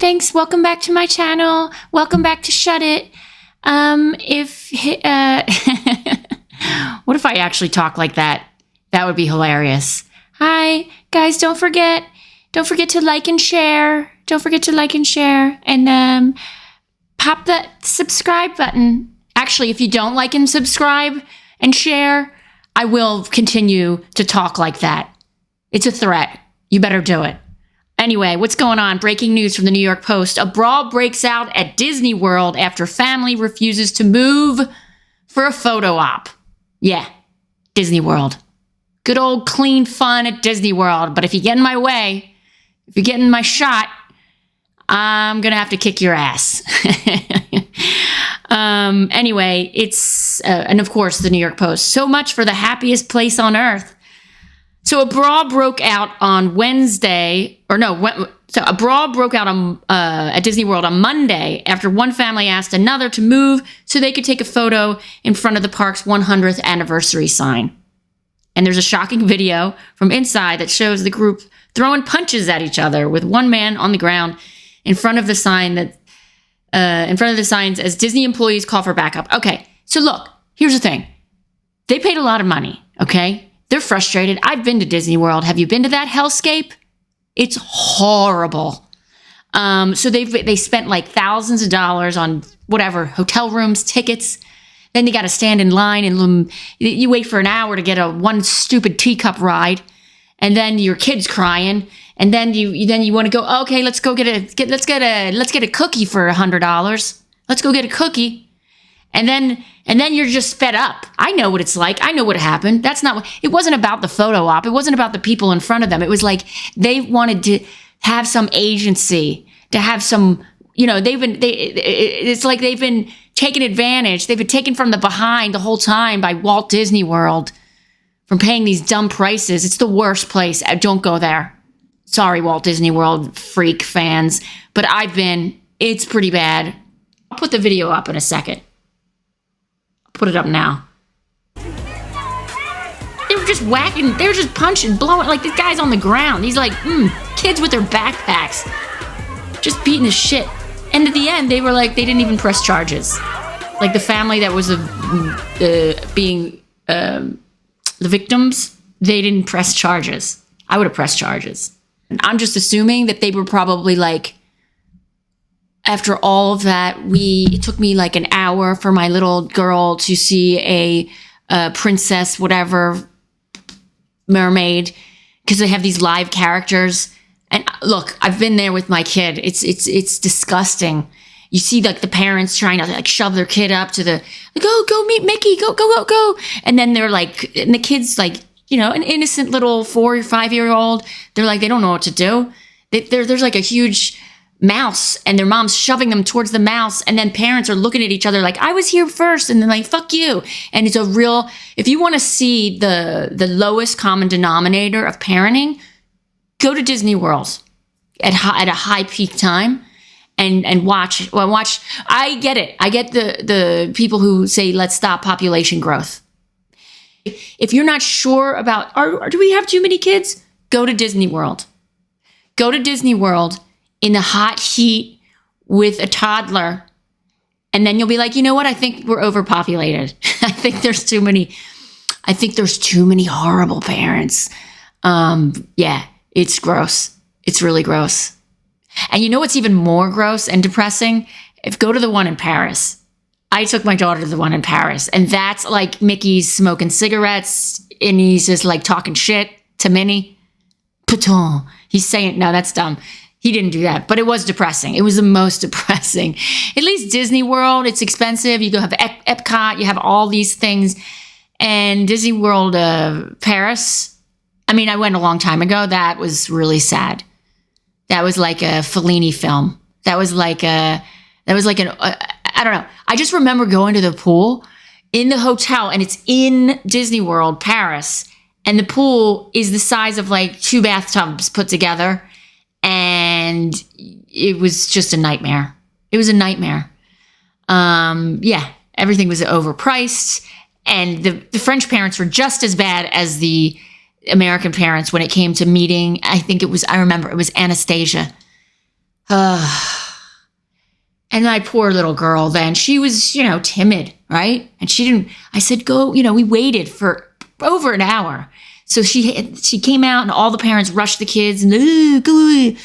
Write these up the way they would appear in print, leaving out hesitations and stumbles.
Thanks. Welcome back to my channel. Welcome back to Shut It. What if I actually talk like that? That would be hilarious. Hi, guys, don't forget to like and share. Don't forget to like and share. And pop that subscribe button. Actually, if you don't like and subscribe and share, I will continue to talk like that. It's a threat. You better do it. Anyway, what's going on? Breaking news from the New York Post. A brawl breaks out at Disney World after family refuses to move for a photo op. Yeah, Disney World. Good old clean fun at Disney World. But if you get in my way, if you get in my shot, I'm going to have to kick your ass. Anyway, it's, and of course, the New York Post. So much for the happiest place on earth. So a brawl broke out on Wednesday, a brawl broke out at Disney World on Monday after one family asked another to move so they could take a photo in front of the park's 100th anniversary sign. And there's a shocking video from inside that shows the group throwing punches at each other with one man on the ground in front of the sign signs as Disney employees call for backup. Okay, so look, here's the thing. They paid a lot of money, okay? They're frustrated. I've been to Disney World. Have you been to that hellscape? It's horrible. So they spent like thousands of dollars on whatever, hotel rooms, tickets. Then you got to stand in line and you wait for an hour to get one stupid teacup ride. And then your kid's crying. And then you want to go, okay, let's get a cookie for $100. Let's go get a cookie. And then you're just fed up. I know what it's like. I know what happened. It wasn't about the photo op. It wasn't about the people in front of them. It was like they wanted to have some agency, to have some, it's like they've been taken advantage. They've been taken from the behind the whole time by Walt Disney World from paying these dumb prices. It's the worst place. Don't go there. Sorry, Walt Disney World freak fans, but I've been. It's pretty bad. I'll put the video up in a second. Put it up now. They were just whacking, they were just punching, blowing, like this guy's on the ground. He's like, kids with their backpacks, just beating the shit. And at the end, they were like, they didn't even press charges. Like the family that was being the victims, they didn't press charges. I would have pressed charges. I'm just assuming that they were probably like, after all of that, it took me like an hour for my little girl to see a princess, whatever, mermaid, because they have these live characters. And look, I've been there with my kid. It's disgusting. You see like the parents trying to like shove their kid up to go meet Mickey, go. And then they're like, and the kid's like, an innocent little 4 or 5 year old. They're like, they don't know what to do. There's like a huge mouse and their mom's shoving them towards the mouse, and then parents are looking at each other like, I was here first, and then like, fuck you. And it's if you want to see the lowest common denominator of parenting, go to Disney World at a high peak time and watch. I get it. I get the people who say, let's stop population growth. If you're not sure about, do we have too many kids? Go to Disney World. Go to Disney World in the hot heat with a toddler. And then you'll be like, you know what? I think we're overpopulated. I think there's too many horrible parents. Yeah, it's gross. It's really gross. And you know what's even more gross and depressing? Go to the one in Paris. I took my daughter to the one in Paris, and that's like Mickey's smoking cigarettes and he's just like talking shit to Minnie. Putain. He's saying, no, that's dumb. He didn't do that, but it was depressing. It was the most depressing. At least Disney World, it's expensive. You go have Epcot, you have all these things. And Disney World Paris, I mean, I went a long time ago. That was really sad. That was like a Fellini film. I don't know. I just remember going to the pool in the hotel, and it's in Disney World Paris. And the pool is the size of like 2 bathtubs put together. And it was just a nightmare. It was a nightmare. Yeah, everything was overpriced. And the French parents were just as bad as the American parents when it came to meeting. I remember it was Anastasia. And my poor little girl then, she was, timid, right? And I said, go, we waited for over an hour. So she came out and all the parents rushed the kids and go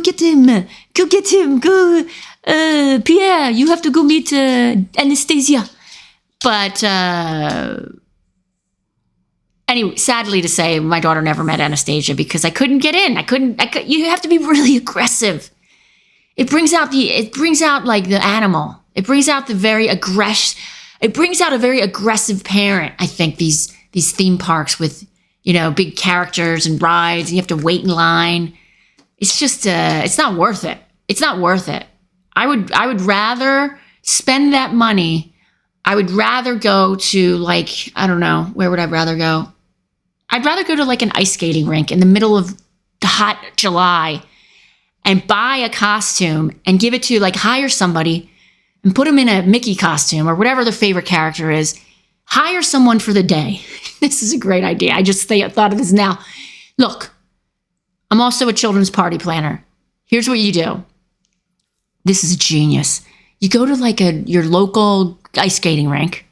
get him. Go get him. Go, Pierre, you have to go meet Anastasia. But anyway, sadly to say, my daughter never met Anastasia because I couldn't get in. You have to be really aggressive. It brings out like the animal. It brings out a very aggressive parent. I think these theme parks with, big characters and rides, and you have to wait in line. It's just, it's not worth it. It's not worth it. I would rather spend that money. I would rather go to I don't know, where would I rather go? I'd rather go to an ice skating rink in the middle of the hot July and buy a costume and give it to hire somebody and put them in a Mickey costume or whatever their favorite character is. Hire someone for the day. This is a great idea. I just thought of this now. Look, I'm also a children's party planner. Here's what you do. This is genius. You go to your local ice skating rink,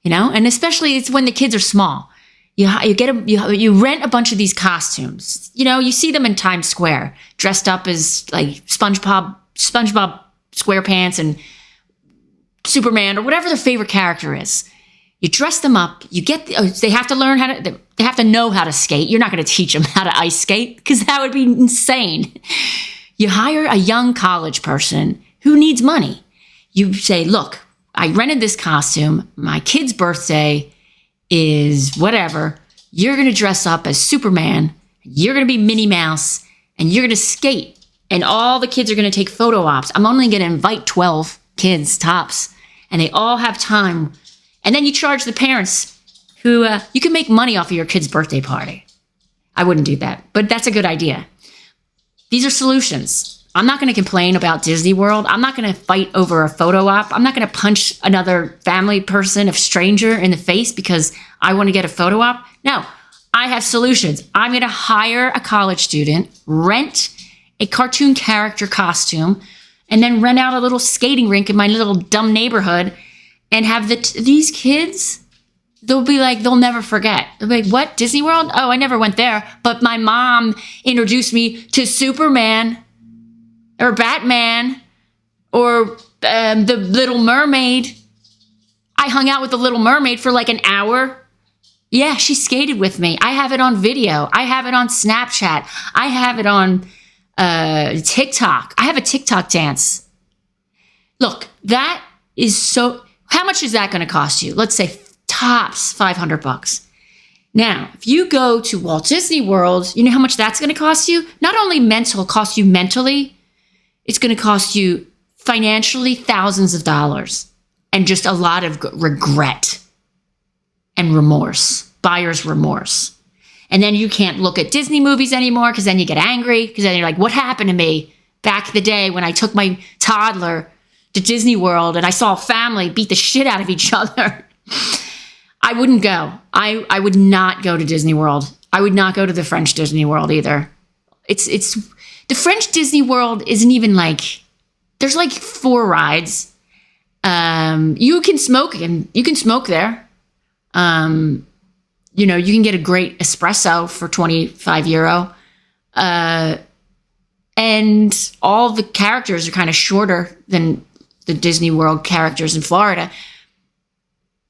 and especially it's when the kids are small. You rent a bunch of these costumes. You see them in Times Square, dressed up as SpongeBob SquarePants and Superman or whatever their favorite character is. You dress them up. They have to learn they have to know how to skate. You're not going to teach them how to ice skate because that would be insane. You hire a young college person who needs money. You say, look, I rented this costume. My kid's birthday is whatever. You're going to dress up as Superman. You're going to be Minnie Mouse and you're going to skate. And all the kids are going to take photo ops. I'm only going to invite 12 kids tops and they all have time. And then you charge the parents who you can make money off of your kid's birthday party. I wouldn't do that, but that's a good idea. These are solutions. I'm not going to complain about Disney World. I'm not going to fight over a photo op. I'm not going to punch another family person, a stranger in the face because I want to get a photo op. No, I have solutions. I'm going to hire a college student, rent a cartoon character costume, and then rent out a little skating rink in my little dumb neighborhood and have these kids, they'll never forget. They'll be like, what, Disney World? Oh, I never went there, but my mom introduced me to Superman or Batman or the Little Mermaid. I hung out with the Little Mermaid for an hour. Yeah, she skated with me. I have it on video. I have it on Snapchat. I have it on TikTok. I have a TikTok dance. Look, that is so... How much is that going to cost you? Let's say tops $500. Now, if you go to Walt Disney World, you know how much that's going to cost you? Not only cost you mentally, it's going to cost you financially thousands of dollars and just a lot of regret and remorse, buyer's remorse. And then you can't look at Disney movies anymore because then you get angry because then you're like, what happened to me back in the day when I took my toddler to Disney World and I saw a family beat the shit out of each other? I wouldn't go. I would not go to Disney World. I would not go to the French Disney World either. It's the French Disney World isn't even there's 4 rides. You can smoke there. You can get a great espresso for €25. And all the characters are kind of shorter than the Disney World characters in Florida.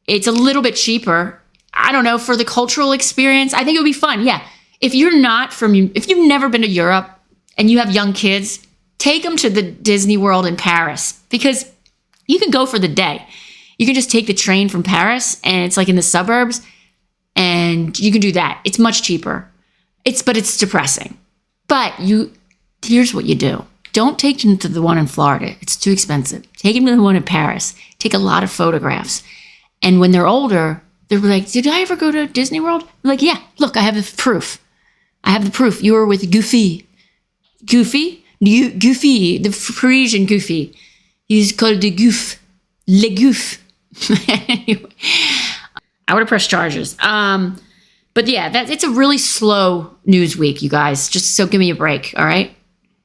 It's a little bit cheaper. I don't know, for the cultural experience, I think it would be fun. Yeah. If you've never been to Europe and you have young kids, take them to the Disney World in Paris because you can go for the day. You can just take the train from Paris and it's in the suburbs and you can do that. It's much cheaper. But it's depressing. But here's what you do. Don't take them to the one in Florida. It's too expensive. Take them to the one in Paris. Take a lot of photographs. And when they're older, they're like, did I ever go to Disney World? I'm like, yeah, look, I have the proof. You were with Goofy. Goofy, the Parisian Goofy. He's called the Goof. Le Goof. Anyway, I would have pressed charges. But yeah, it's a really slow news week, you guys. Just so give me a break, all right?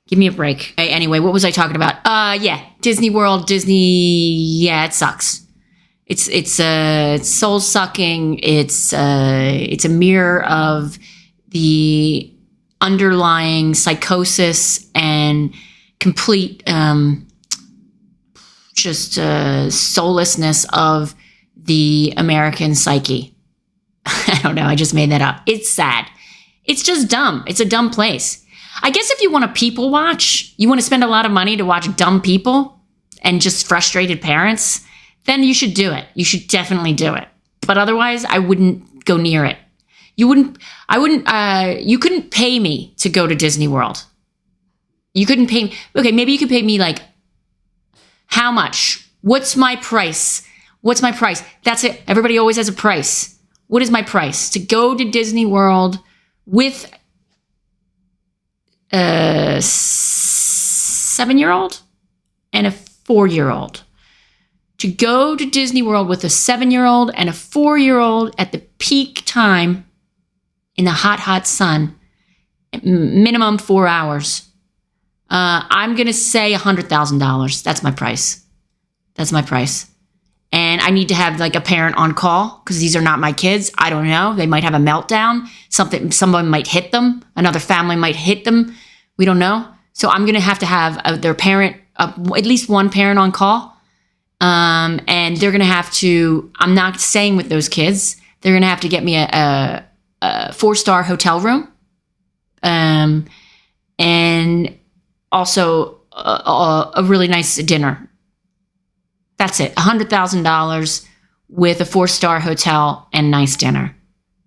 Give me a break. Anyway, what was I talking about? Yeah, Disney World, Disney. Yeah, it sucks. It's soul sucking. It's a mirror of the underlying psychosis and complete soullessness of the American psyche. I don't know. I just made that up. It's sad. It's just dumb. It's a dumb place. I guess if you want to people watch, you want to spend a lot of money to watch dumb people and just frustrated parents, then you should do it. You should definitely do it. But otherwise, I wouldn't go near it. You couldn't pay me to go to Disney World. You couldn't pay me. Okay, maybe you could pay me like, how much? What's my price? What's my price? That's it. Everybody always has a price. What is my price? To go to Disney World with a 7-year-old and a 4-year-old. To go to Disney World with a 7-year-old and a 4-year-old at the peak time in the hot, hot sun, minimum 4 hours. I'm going to say $100,000. That's my price. That's my price. And I need to have like a parent on call because these are not my kids. I don't know. They might have a meltdown. Someone might hit them. Another family might hit them. We don't know. So I'm going to have their parent, at least one parent on call. And they're going to have to, I'm not staying with those kids. They're going to have to get me a 4-star hotel room. And also a really nice dinner. That's it. $100,000 with a 4-star hotel and nice dinner.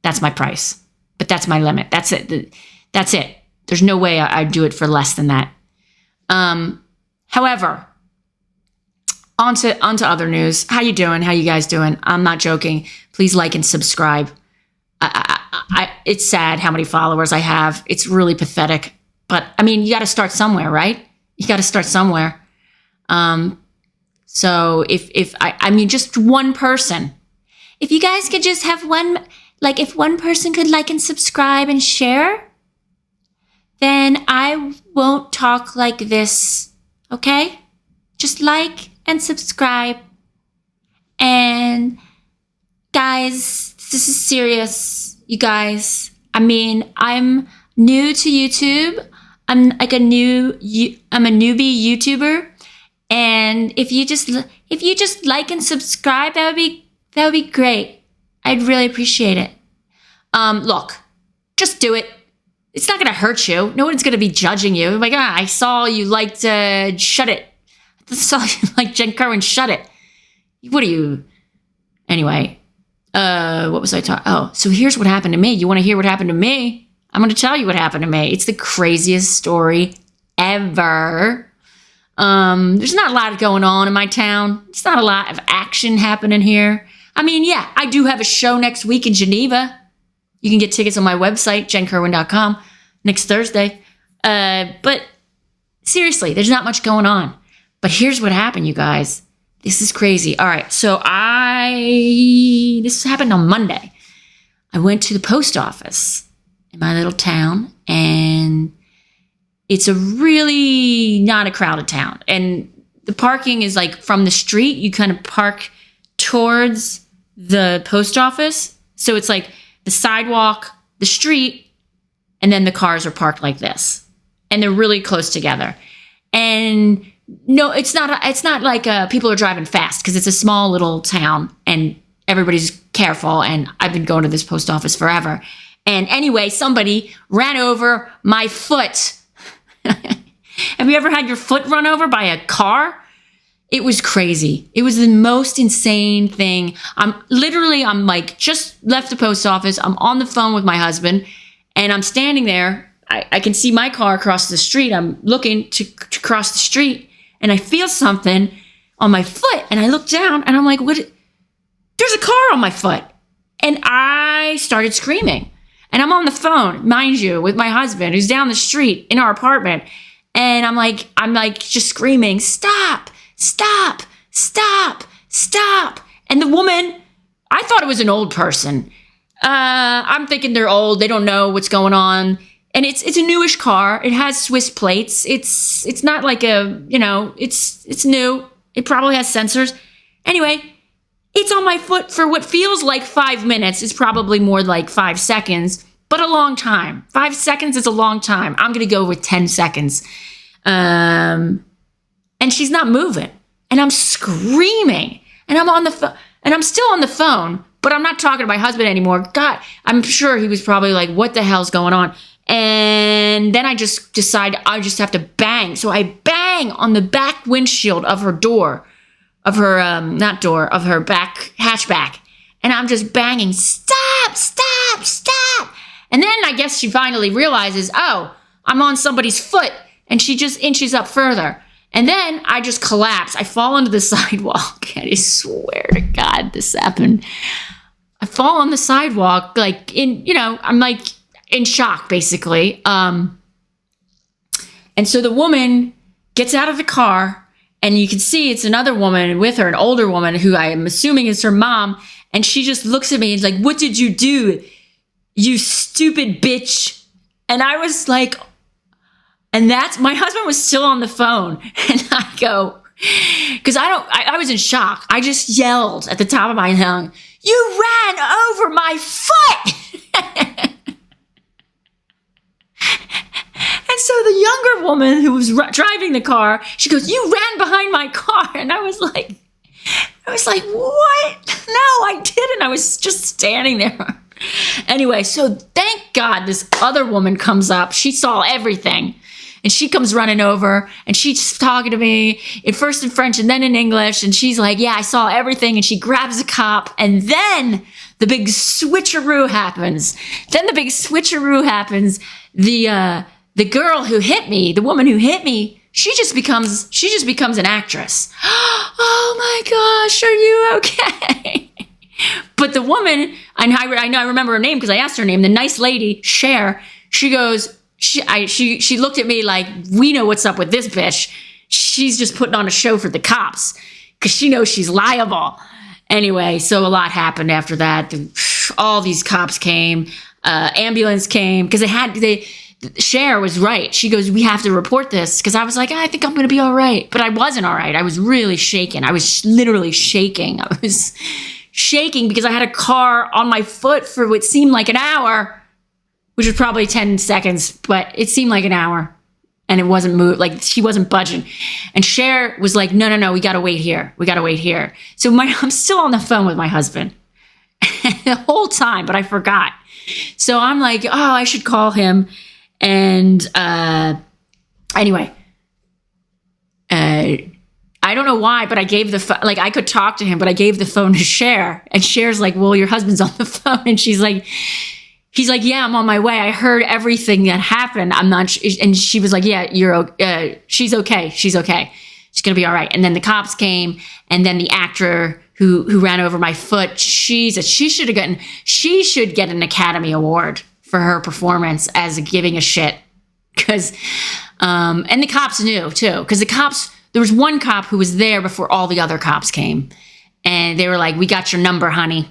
That's my price. But that's my limit. That's it. That's it. There's no way I'd do it for less than that. However, on to other news. How you doing? How you guys doing? I'm not joking. Please like and subscribe. It's sad how many followers I have. It's really pathetic. But, I mean, you got to start somewhere, right? You got to start somewhere. So if just one person, if you guys could just have if one person could like and subscribe and share, then I won't talk like this, okay? Just like and subscribe. And guys, this is serious, you guys. I mean, I'm new to YouTube. I'm a newbie YouTuber. And if you just like and subscribe, that would be great. I'd really appreciate it. Look, just do it. It's not gonna hurt you. No one's gonna be judging you. Like, I saw you liked Shut It. I saw you like Jen Kirwin, Shut It. What are you? Anyway, what was I talking? Oh, so here's what happened to me. You want to hear what happened to me? I'm gonna tell you what happened to me. It's the craziest story ever. There's not a lot going on in my town. It's not a lot of action happening here. I mean, yeah, I do have a show next week in Geneva. You can get tickets on my website, jenkirwin.com, next Thursday. But seriously, there's not much going on. But here's what happened, you guys. This is crazy. All right, so this happened on Monday. I went to the post office in my little town, and it's a really not a crowded town. And the parking is like from the street. You kind of park towards the post office. So it's like the sidewalk, the street, and then the cars are parked like this. And they're really close together. And no, it's not like people are driving fast because it's a small little town and everybody's careful. And I've been going to this post office forever. And anyway, somebody ran over my foot. Have you ever had your foot run over by a car? It was crazy. It was the most insane thing. I'm like just left the post office. I'm on the phone with my husband and I'm standing there. I can see my car across the street. I'm looking to cross the street and I feel something on my foot and I look down and I'm like, what? There's a car on my foot. And I started screaming. And I'm on the phone, mind you, with my husband who's down the street in our apartment. And I'm like just screaming, stop, stop, stop, stop. And the woman, I thought it was an old person. I'm thinking they're old. They don't know what's going on. And it's a newish car. It has Swiss plates. It's not like a, it's new. It probably has sensors. Anyway, it's on my foot for what feels like 5 minutes. It's probably more like 5 seconds, but a long time. 5 seconds is a long time. I'm going to go with 10 seconds. And she's not moving. And I'm screaming. And I'm on the phone. And I'm still on the phone, but I'm not talking to my husband anymore. God, I'm sure he was probably like, what the hell's going on? And then I just decide I just have to bang. So I bang on the back windshield of her door, of her, of her back hatchback. And I'm just banging, stop, stop, stop. And then I guess she finally realizes, oh, I'm on somebody's foot. And she just inches up further. And then I just collapse. I fall onto the sidewalk. I swear to God this happened. I fall on the sidewalk, like I'm like in shock, basically. And so the woman gets out of the car, and you can see it's another woman with her, an older woman who I am assuming is her mom. And she just looks at me and is like, what did you do, you stupid bitch? And I was like, and my husband was still on the phone. And I go, because I was in shock. I just yelled at the top of my lung, you ran over my foot. And so the younger woman who was driving the car, she goes, you ran behind my car. And I was like, what? No, I didn't. I was just standing there. Anyway, so thank God this other woman comes up. She saw everything. And she comes running over, and she's talking to me at first in French and then in English. And she's like, yeah, I saw everything. And she grabs a cop. And then the big switcheroo happens. The girl who hit me, the woman who hit me, she just becomes an actress. Oh my gosh, are you okay? But the woman, and I remember her name because I asked her name, the nice lady, Cher, she goes, she looked at me like, we know what's up with this bitch. She's just putting on a show for the cops because she knows she's liable. Anyway, so a lot happened after that. All these cops came, ambulance came because Cher was right. She goes, we have to report this because I was like, I think I'm going to be all right. But I wasn't all right. I was really shaken. I was literally shaking. I was shaking because I had a car on my foot for what seemed like an hour, which was probably 10 seconds, but it seemed like an hour. And it wasn't moved, like she wasn't budging. And Cher was like, no, we got to wait here. So I'm still on the phone with my husband the whole time, but I forgot. So I'm like, oh, I should call him. And anyway, I don't know why, but I gave I could talk to him, but I gave the phone to Cher. And Cher's like, well, your husband's on the phone. And he's like, yeah, I'm on my way. I heard everything that happened. I'm not, and she was like, yeah, she's okay. She's okay. She's going to be all right. And then the cops came, and then the actor who ran over my foot, she should get an Academy Award for her performance as giving a shit. Because, and the cops knew too, because there was one cop who was there before all the other cops came. And they were like, we got your number, honey.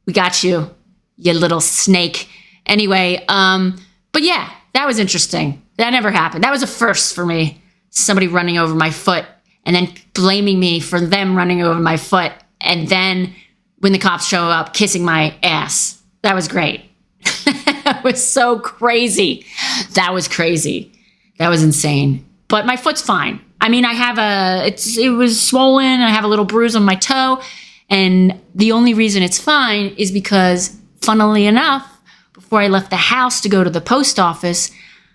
We got you, you little snake. Anyway, but yeah, that was interesting. That never happened. That was a first for me. Somebody running over my foot and then blaming me for them running over my foot. And then when the cops show up, kissing my ass. That was great. That was so crazy. That was crazy. That was insane. But my foot's fine. I mean, it was swollen. I have a little bruise on my toe. And the only reason it's fine is because, funnily enough, before I left the house to go to the post office,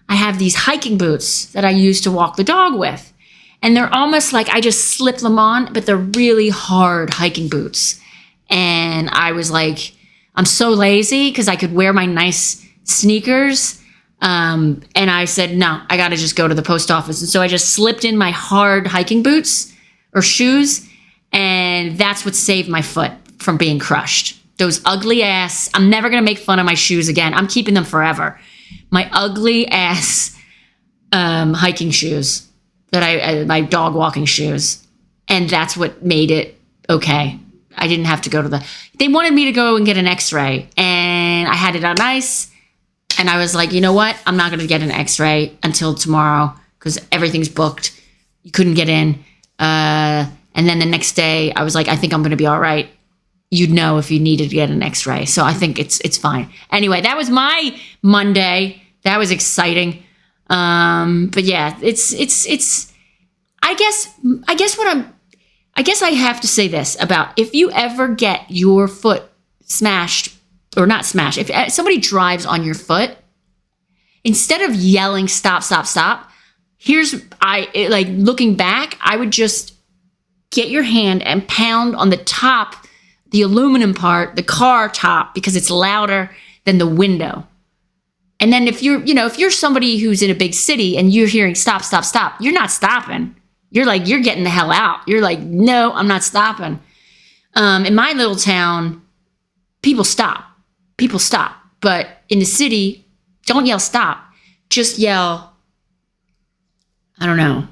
I have these hiking boots that I use to walk the dog with. And they're almost like I just slip them on, but they're really hard hiking boots. And I was like, I'm so lazy because I could wear my nice sneakers. And I said, no, I got to just go to the post office. And so I just slipped in my hard hiking boots or shoes. And that's what saved my foot from being crushed. Those ugly ass, I'm never going to make fun of my shoes again. I'm keeping them forever. My ugly ass hiking shoes my dog walking shoes. And that's what made it okay. I didn't have to go to they wanted me to go and get an x-ray, and I had it on ice, And I was like, you know what? I'm not going to get an x-ray until tomorrow because everything's booked. You couldn't get in. And then the next day I was like, I think I'm going to be all right. You'd know if you needed to get an x-ray. So I think it's fine. Anyway, that was my Monday. That was exciting. But yeah, it's, I guess I have to say this about if you ever get your foot smashed or not smashed, if somebody drives on your foot, instead of yelling, stop, stop, stop, looking back, I would just get your hand and pound on the top, the aluminum part, the car top, because it's louder than the window. And then if you're somebody who's in a big city and you're hearing stop, stop, stop, you're not stopping. You're getting the hell out. You're like, no, I'm not stopping. In my little town, people stop. But in the city, don't yell stop. Just yell, I don't know,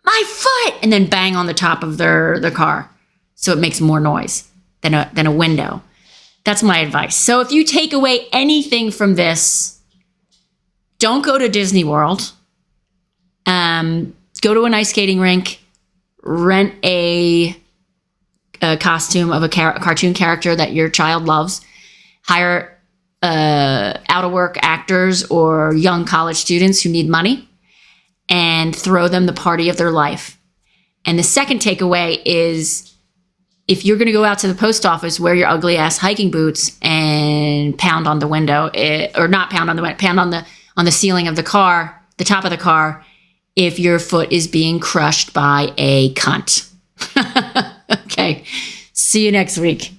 my foot, and then bang on the top of their car. So it makes more noise than a window. That's my advice. So if you take away anything from this, don't go to Disney World. Go to an ice skating rink, rent a costume of a cartoon character that your child loves, hire out-of-work actors or young college students who need money, and throw them the party of their life. And the second takeaway is, if you're going to go out to the post office, wear your ugly-ass hiking boots and pound on the window, or not pound on the window, pound on the ceiling of the car, the top of the car, if your foot is being crushed by a cunt. Okay. See you next week.